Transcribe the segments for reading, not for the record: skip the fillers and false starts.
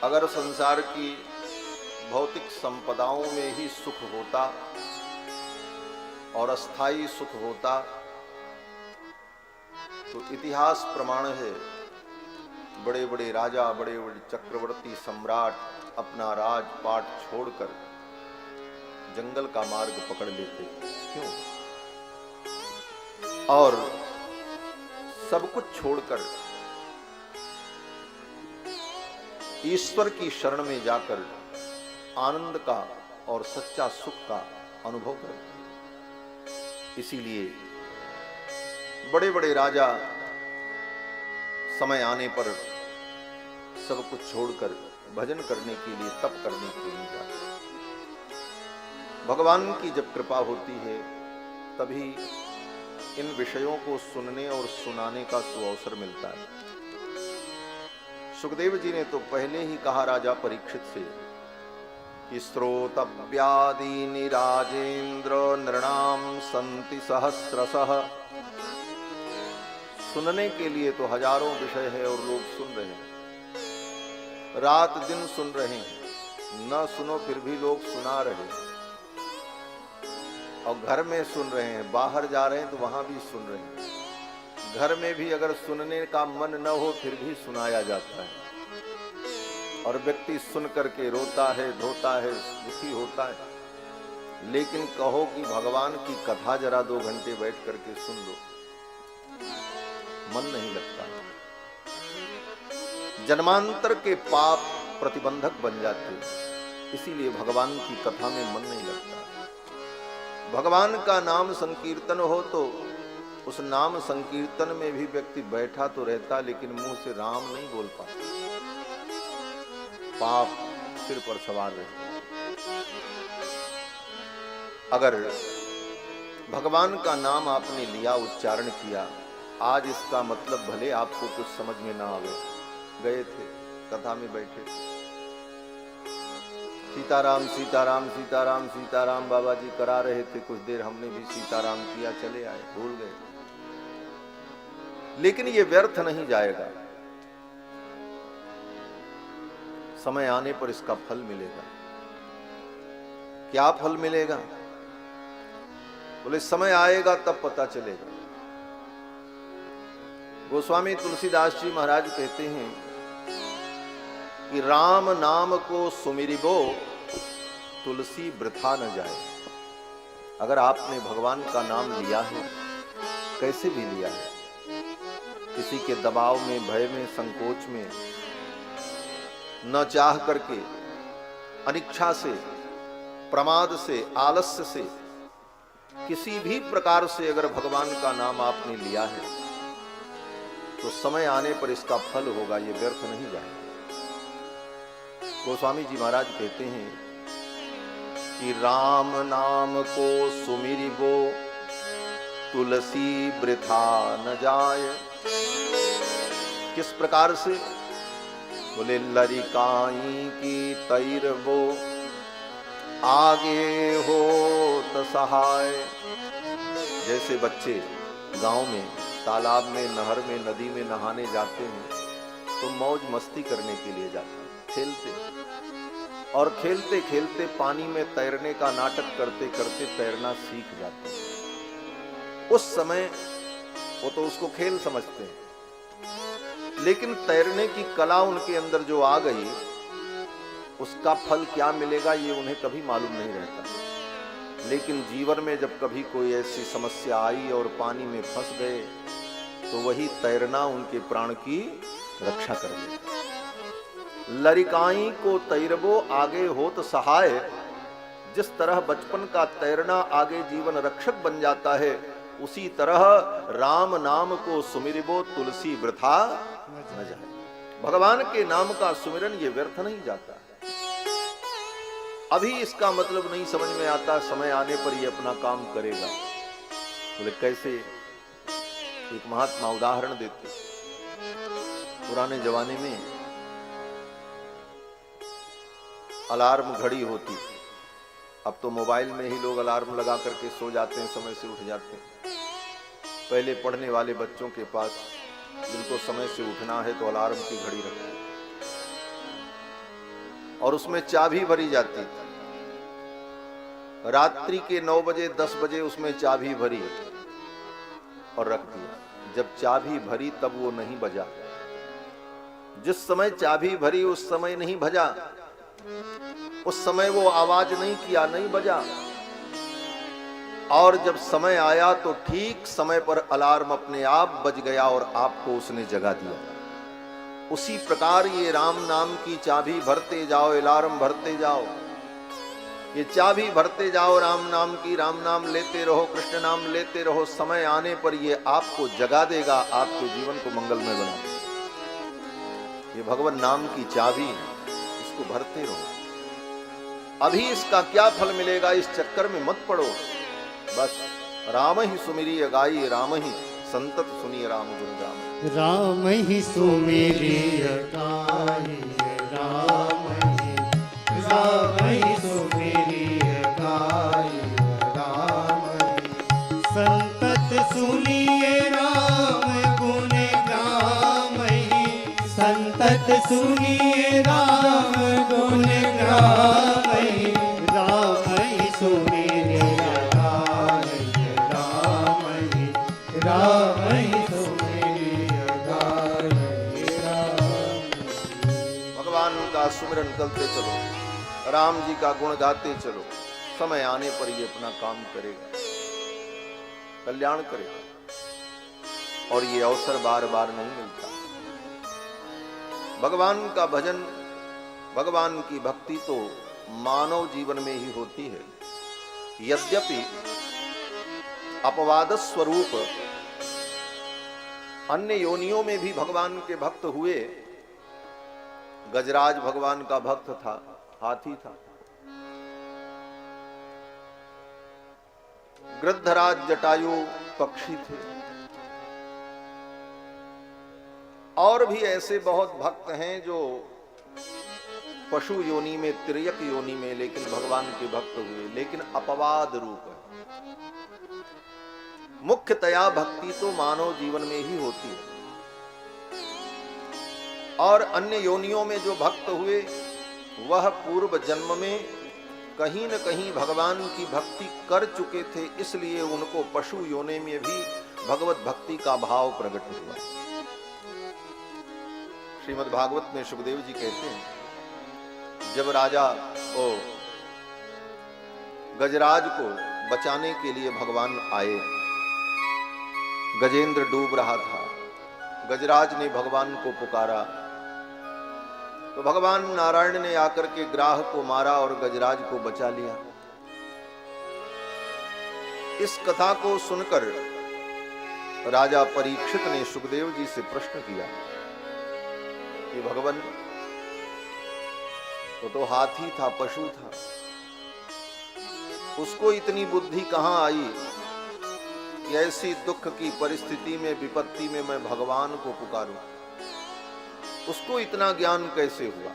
अगर संसार की भौतिक संपदाओं में ही सुख होता और अस्थाई सुख होता तो इतिहास प्रमाण है बड़े बड़े राजा, बड़े बड़े चक्रवर्ती सम्राट अपना राजपाट छोड़कर जंगल का मार्ग पकड़ लेते। क्यों? और सब कुछ छोड़कर ईश्वर की शरण में जाकर आनंद का और सच्चा सुख का अनुभव करते। इसीलिए बड़े बड़े राजा समय आने पर सब कुछ छोड़कर भजन करने के लिए, तप करने के लिए जाते। भगवान की जब कृपा होती है तभी इन विषयों को सुनने और सुनाने का सुअवसर मिलता है। सुखदेव जी ने तो पहले ही कहा राजा परीक्षित से कि श्रोतव्यादीनि राजेंद्र नृणाम संति सहस्रशः। सुनने के लिए तो हजारों विषय है और लोग सुन रहे हैं, रात दिन सुन रहे हैं, न सुनो फिर भी लोग सुना रहे हैं। और घर में सुन रहे हैं, बाहर जा रहे हैं तो वहां भी सुन रहे हैं। घर में भी अगर सुनने का मन न हो फिर भी सुनाया जाता है और व्यक्ति सुन करके रोता है, धोता है, दुखी होता है। लेकिन कहो कि भगवान की कथा जरा 2 घंटे बैठ करके सुन लो, मन नहीं लगता। जन्मांतर के पाप प्रतिबंधक बन जाते, इसीलिए भगवान की कथा में मन नहीं लगता। भगवान का नाम संकीर्तन हो तो उस नाम संकीर्तन में भी व्यक्ति बैठा तो रहता लेकिन मुंह से राम नहीं बोल पाता, पाप सिर पर सवार रहता। अगर भगवान का नाम आपने लिया, उच्चारण किया, आज इसका मतलब भले आपको कुछ समझ में ना आवे, गए थे कथा में बैठे थे, सीताराम सीताराम सीताराम सीताराम बाबा जी करा रहे थे, कुछ देर हमने भी सीताराम किया, चले आए, भूल गए। लेकिन ये व्यर्थ नहीं जाएगा, समय आने पर इसका फल मिलेगा। क्या फल मिलेगा? बोले समय आएगा तब पता चलेगा। गोस्वामी तुलसीदास जी महाराज कहते हैं कि राम नाम को सुमिरिबो तुलसी वृथा न जाए। अगर आपने भगवान का नाम लिया है, कैसे भी लिया है, किसी के दबाव में, भय में, संकोच में, न चाह करके, अनिच्छा से, प्रमाद से, आलस्य से, किसी भी प्रकार से अगर भगवान का नाम आपने लिया है तो समय आने पर इसका फल होगा, ये व्यर्थ नहीं जाएगा। गोस्वामी जी महाराज कहते हैं कि राम नाम को सुमिरिबो तुलसी वृथा न जाय। किस प्रकार से? बोले लरिकाई की तैरबो आगे हो तो सहाय। जैसे बच्चे गांव में तालाब में, नहर में, नदी में नहाने जाते हैं तो मौज मस्ती करने के लिए जाते हैं, खेलते, और खेलते खेलते पानी में तैरने का नाटक करते करते तैरना सीख जाते हैं। उस समय वो तो उसको खेल समझते हैं, लेकिन तैरने की कला उनके अंदर जो आ गई, उसका फल क्या मिलेगा ये उन्हें कभी मालूम नहीं रहता। लेकिन जीवन में जब कभी कोई ऐसी समस्या आई और पानी में फंस गए तो वही तैरना उनके प्राण की रक्षा कर लेगा। लरिकाई को तैरबो आगे होत सहाय। जिस तरह बचपन का तैरना आगे जीवन रक्षक बन जाता है, उसी तरह राम नाम को सुमिरिबो तुलसी वृथा न जाए। भगवान के नाम का सुमिरन ये व्यर्थ नहीं जाता है। अभी इसका मतलब नहीं समझ में आता, समय आने पर ये अपना काम करेगा। बोले कैसे? एक महात्मा उदाहरण देते। पुराने जमाने में अलार्म घड़ी होती, अब तो मोबाइल में ही लोग अलार्म लगा करके सो जाते हैं, समय से उठ जाते हैं। पहले पढ़ने वाले बच्चों के पास जिनको समय से उठना है तो अलार्म की घड़ी रखते। और उसमें चाबी भरी जाती थी। रात्रि के 9 बजे 10 बजे उसमें चाबी भरी और रख दिया। जब चाबी भरी तब वो नहीं बजा। जिस समय चाबी भरी उस समय नहीं बजा, उस समय वो आवाज नहीं किया, नहीं बजा। और जब समय आया तो ठीक समय पर अलार्म अपने आप बज गया और आपको उसने जगा दिया। उसी प्रकार ये राम नाम की चाबी भरते जाओ, अलार्म भरते जाओ, ये चाबी भरते जाओ राम नाम की, राम नाम लेते रहो, कृष्ण नाम लेते रहो। समय आने पर ये आपको जगा देगा, आपके जीवन को मंगलमय बना देगा। ये भगवान नाम की चाबी है, इसको भरते रहो। अभी इसका क्या फल मिलेगा इस चक्कर में मत पड़ो। बस राम ही सुमिरिय गाई, राम ही संतत सुनिए राम गुण गाई। राम ही सुमिरिय गाई, राम ही सुमिरिय गाई, राम ही संतत सुनिए राम गुण गाई, संतत सुनिए राम गुण गाई, राम ही सुमिरिय गाई, राम ही सुमिरिय गाई, भगवान का सुमिरन करते चलो, राम जी का गुण गाते चलो। समय आने पर ये अपना काम करेगा, कल्याण करेगा। और ये अवसर बार बार नहीं मिलता। भगवान का भजन, भगवान की भक्ति तो मानव जीवन में ही होती है। यद्यपि अपवाद स्वरूप अन्य योनियों में भी भगवान के भक्त हुए। गजराज भगवान का भक्त था, हाथी था। गृद्धराज जटायु पक्षी थे। और भी ऐसे बहुत भक्त हैं जो पशु योनि में, तिर्यक योनि में, लेकिन भगवान के भक्त हुए, लेकिन अपवाद रूप है। मुख्यतया भक्ति तो मानव जीवन में ही होती है। और अन्य योनियों में जो भक्त हुए वह पूर्व जन्म में कहीं न कहीं भगवान की भक्ति कर चुके थे, इसलिए उनको पशु योनि में भी भगवत भक्ति का भाव प्रकट हुआ। श्रीमद् भागवत में सुखदेव जी कहते हैं, जब राजा गजराज को बचाने के लिए भगवान आए, गजेंद्र डूब रहा था, गजराज ने भगवान को पुकारा तो भगवान नारायण ने आकर के ग्राह को मारा और गजराज को बचा लिया। इस कथा को सुनकर राजा परीक्षित ने सुखदेव जी से प्रश्न किया कि भगवान तो हाथी था, पशु था, उसको इतनी बुद्धि कहां आई कि ऐसी दुख की परिस्थिति में, विपत्ति में मैं भगवान को पुकारूं? उसको इतना ज्ञान कैसे हुआ?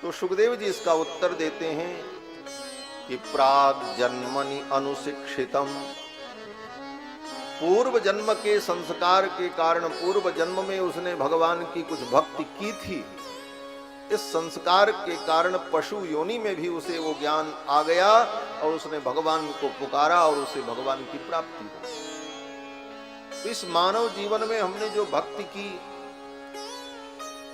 तो सुखदेव जी इसका उत्तर देते हैं कि प्राग जन्मनि अनुशिक्षितम, पूर्व जन्म के संस्कार के कारण, पूर्व जन्म में उसने भगवान की कुछ भक्ति की थी, इस संस्कार के कारण पशु योनि में भी उसे वो ज्ञान आ गया और उसने भगवान को पुकारा और उसे भगवान की प्राप्ति हुई। तो इस मानव जीवन में हमने जो भक्ति की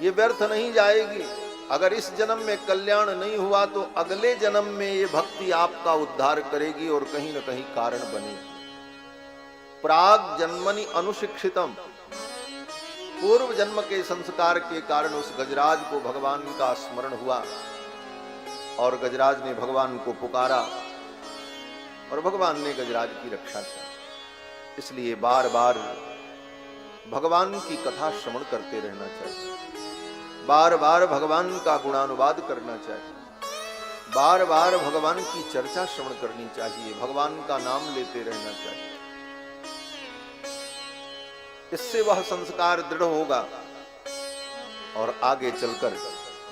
ये व्यर्थ नहीं जाएगी। अगर इस जन्म में कल्याण नहीं हुआ तो अगले जन्म में ये भक्ति आपका उद्धार करेगी और कहीं न कहीं कारण बनेगी। प्राग जन्मनि अनुशिक्षितम, पूर्व जन्म के संस्कार के कारण उस गजराज को भगवान का स्मरण हुआ और गजराज ने भगवान को पुकारा और भगवान ने गजराज की रक्षा की। इसलिए बार बार भगवान की कथा श्रवण करते रहना चाहिए, बार बार भगवान का गुणानुवाद करना चाहिए, बार बार भगवान की चर्चा श्रवण करनी चाहिए, भगवान का नाम लेते रहना चाहिए। इससे वह संस्कार दृढ़ होगा और आगे चलकर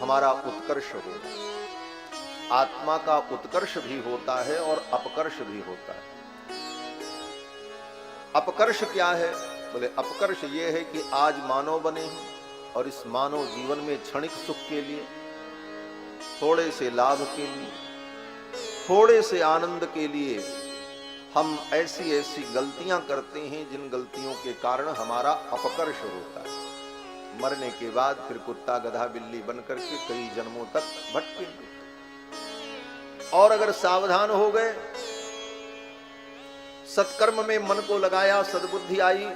हमारा उत्कर्ष होगा। आत्मा का उत्कर्ष भी होता है और अपकर्ष भी होता है। अपकर्ष क्या है? बोले अपकर्ष ये है कि आज मानव बने हैं, और इस मानव जीवन में क्षणिक सुख के लिए, थोड़े से लाभ के लिए, थोड़े से आनंद के लिए हम ऐसी ऐसी गलतियां करते हैं जिन गलतियों के कारण हमारा अपकर्ष होता है। मरने के बाद फिर कुत्ता गधा बिल्ली बन करके कई जन्मों तक भटकेंगे। और अगर सावधान हो गए, सत्कर्म में मन को लगाया, सद्बुद्धि आई,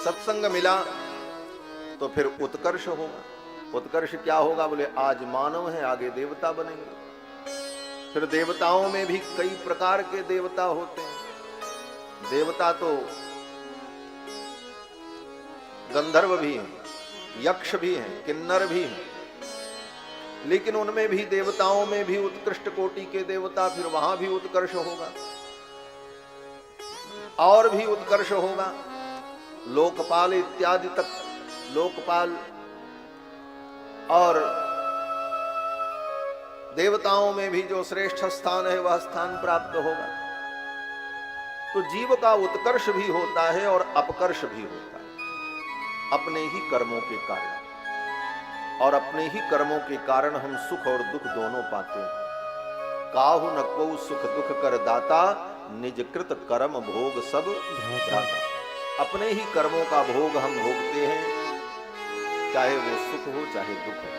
सत्संग मिला, तो फिर उत्कर्ष होगा। उत्कर्ष क्या होगा? बोले आज मानव है, आगे देवता बनेंगे। फिर देवताओं में भी कई प्रकार के देवता होते हैं। देवता तो गंधर्व भी हैं, यक्ष भी हैं, किन्नर भी हैं, लेकिन उनमें भी, देवताओं में भी उत्कृष्ट कोटि के देवता, फिर वहां भी उत्कर्ष होगा और भी उत्कर्ष होगा। लोकपाल इत्यादि तक, लोकपाल और देवताओं में भी जो श्रेष्ठ स्थान है वह स्थान प्राप्त होगा। तो जीव का उत्कर्ष भी होता है और अपकर्ष भी होता है अपने ही कर्मों के कारण, और अपने ही कर्मों के कारण हम सुख और दुख दोनों पाते हैं। काहु न को सुख दुख कर दाता, निज कृत कर्म भोग सब भ्राता। अपने ही कर्मों का भोग हम भोगते हैं, चाहे वो सुख हो चाहे दुख हो।